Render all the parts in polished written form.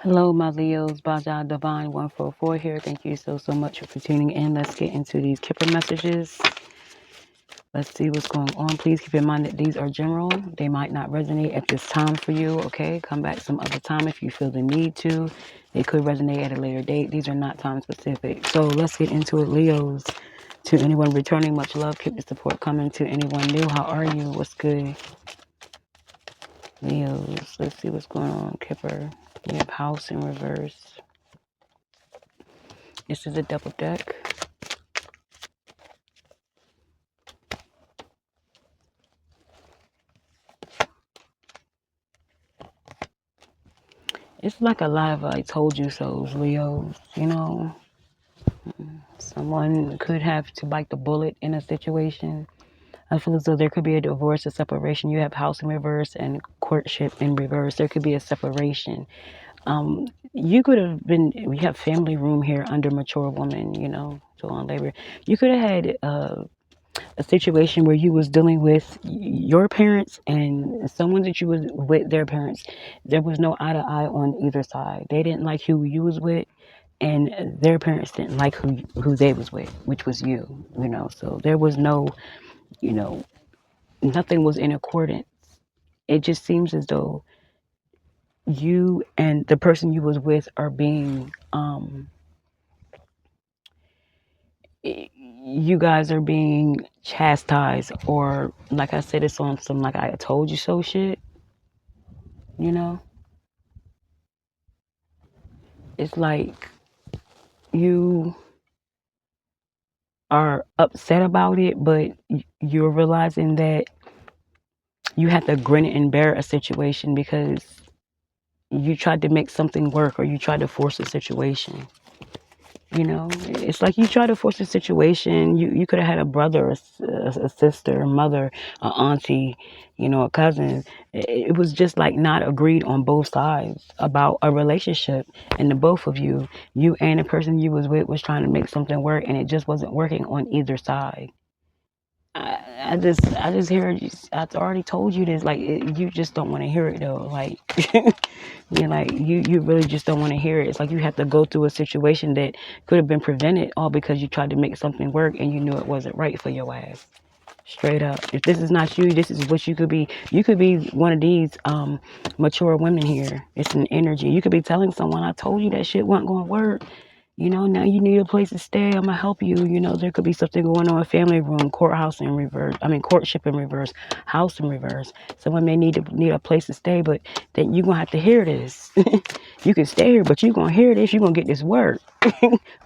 Hello, my Leos. Baja Divine 144 here. Thank you so much for tuning in. Let's get into these Kipper messages. Let's see what's going on. Please keep in mind that these are general. They might not resonate at this time for you, okay? Come back some other time if you feel the need to. They could resonate at a later date. These are not time specific. So let's get into it, Leos. To anyone returning, much love. Keep the support coming. To anyone new, how are you? What's good? Leos, let's see what's going on. Kipper, we have house in reverse. This is a double deck. It's like a lot of I told you so's, Leos, you know. Someone could have to bite the bullet in a situation. I feel as though there could be a divorce, a separation. You have house in reverse and courtship in reverse. There could be a separation. You could have been, we have family room here under mature woman, you know, so on labor. You could have had a situation where you was dealing with your parents and someone that you was with their parents. There was no eye to eye on either side. They didn't like who you was with, and their parents didn't like who they was with, which was you. You know, so there was no, you know, nothing was in accordance. It just seems as though you and the person you was with are being you guys are being chastised, or like I said, it's on some like I told you so shit, you know. It's like you are upset about it, but you're realizing that you have to grin and bear a situation because you tried to make something work, or you tried to force a situation. You know, it's like you try to force a situation. You could have had a brother, a sister, a mother, a auntie, you know, a cousin. It was just like not agreed on both sides about a relationship, and the both of you and the person you was with was trying to make something work, and it just wasn't working on either side. I just hear I already told you this. Like you just don't want to hear it though. Like you're like you really just don't want to hear it. It's like you have to go through a situation that could have been prevented all because you tried to make something work and you knew it wasn't right for your ass. Straight up. If this is not you, this is what you could be. You could be one of these mature women here. It's an energy. You could be telling someone, I told you that shit wasn't gonna work. You know, now you need a place to stay. I'm gonna help you. You know, there could be something going on, family room, courthouse in reverse. I mean, courtship in reverse, house in reverse. Someone may need a place to stay, but then you're gonna have to hear this. You can stay here, but you're gonna hear this. You're gonna get this work.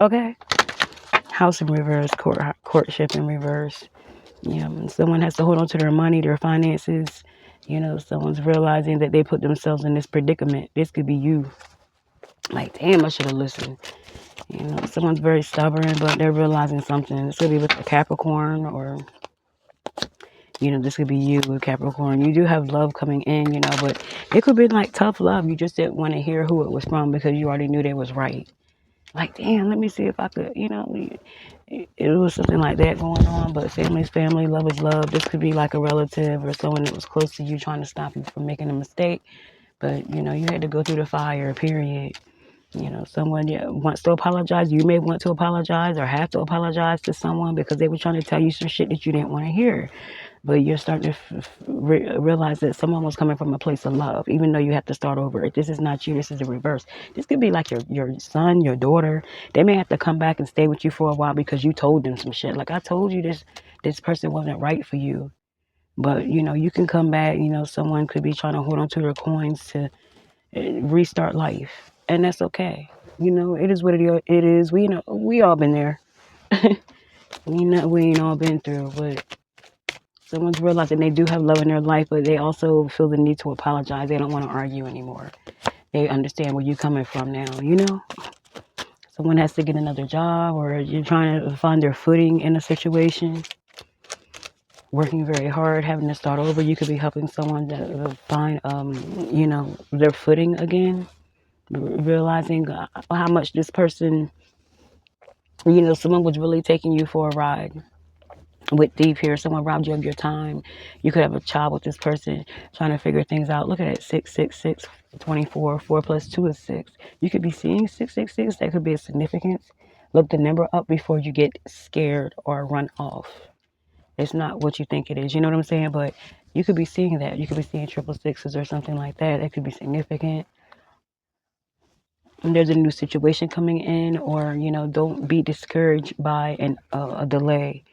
Okay? House in reverse, courtship in reverse. Yeah, someone has to hold on to their money, their finances. You know, someone's realizing that they put themselves in this predicament. This could be you. Like, damn, I should have listened. You know, someone's very stubborn, but they're realizing something. This could be with a Capricorn, or, you know, this could be you with Capricorn. You do have love coming in, you know, but it could be like tough love. You just didn't want to hear who it was from because you already knew they was right. Like, damn, let me see if I could, you know, it was something like that going on, but family's family, love is love. This could be like a relative or someone that was close to you trying to stop you from making a mistake. But, you know, you had to go through the fire, period. You know, someone wants to apologize. You may want to apologize or have to apologize to someone because they were trying to tell you some shit that you didn't want to hear. But you're starting to realize that someone was coming from a place of love, even though you have to start over. If this is not you, this is the reverse. This could be like your son, your daughter. They may have to come back and stay with you for a while because you told them some shit. Like, I told you this person wasn't right for you. But, you know, you can come back. You know, someone could be trying to hold on to their coins to restart life, and that's okay. You know, it is what it is. We all been there. We ain't all been through, but someone's realizing they do have love in their life, but they also feel the need to apologize. They don't want to argue anymore. They understand where you're coming from now. You know, someone has to get another job, or you're trying to find their footing in a situation. Working very hard, having to start over. You could be helping someone to find, you know, their footing again. Realizing how much this person, you know, someone was really taking you for a ride. with thief here, someone robbed you of your time. You could have a child with this person trying to figure things out. Look at it, 666 24. 4 plus 2 is 6. You could be seeing 666. That could be a significance. Look the number up before you get scared or run off. It's not what you think it is. You know what I'm saying? But you could be seeing that. You could be seeing triple sixes or something like that. That could be significant. And there's a new situation coming in, or don't be discouraged by a delay.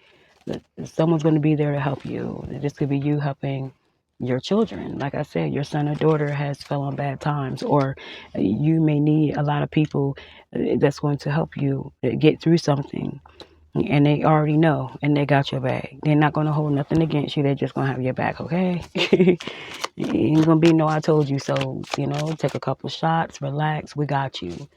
Someone's going to be there to help you. This could be you helping your children. Like I said, your son or daughter has fell on bad times, or you may need a lot of people that's going to help you get through something. And they already know, and they got your back. They're not going to hold nothing against you. They're just going to have your back, okay? Ain't going to be no I told you so. Take a couple shots, relax, we got you.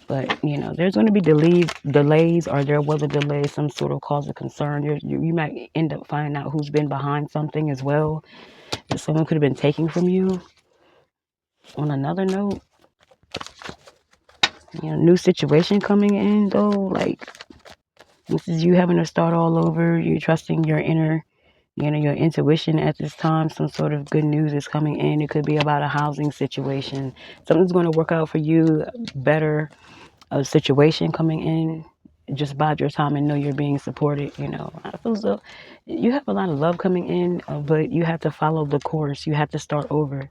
But, there's going to be delays, or there was a delay, some sort of cause of concern. You might end up finding out who's been behind something as well, that someone could have been taking from you. On another note, new situation coming in, though, like, this is you having to start all over. You're trusting your inner, your intuition at this time. Some sort of good news is coming in. It could be about a housing situation. Something's going to work out for you better. A situation coming in. Just bide your time and know you're being supported. I feel as though you have a lot of love coming in, but you have to follow the course. You have to start over.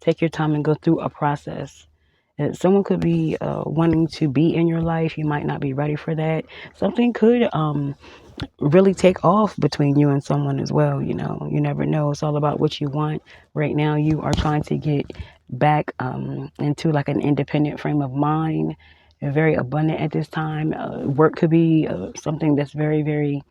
Take your time and go through a process. Someone could be wanting to be in your life. You might not be ready for that. Something could really take off between you and someone as well. You never know. It's all about what you want. Right now, you are trying to get back into like an independent frame of mind. You're very abundant at this time. Work could be something that's very, very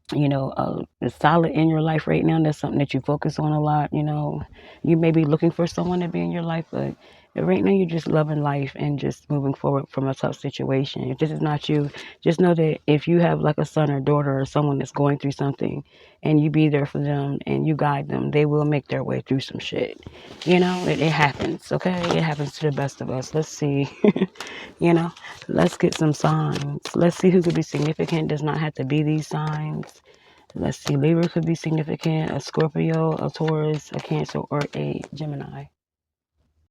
solid in your life right now. That's something that you focus on a lot. You may be looking for someone to be in your life, but right now you're just loving life and just moving forward from a tough situation. If this is not you, just know that if you have like a son or daughter or someone that's going through something, and you be there for them and you guide them, they will make their way through some shit. It happens. Okay, it happens to the best of us. Let's see. Let's get some signs. Let's see who could be significant. Does not have to be these signs. Let's see. Libra could be significant. A Scorpio, a Taurus, a Cancer, or a Gemini.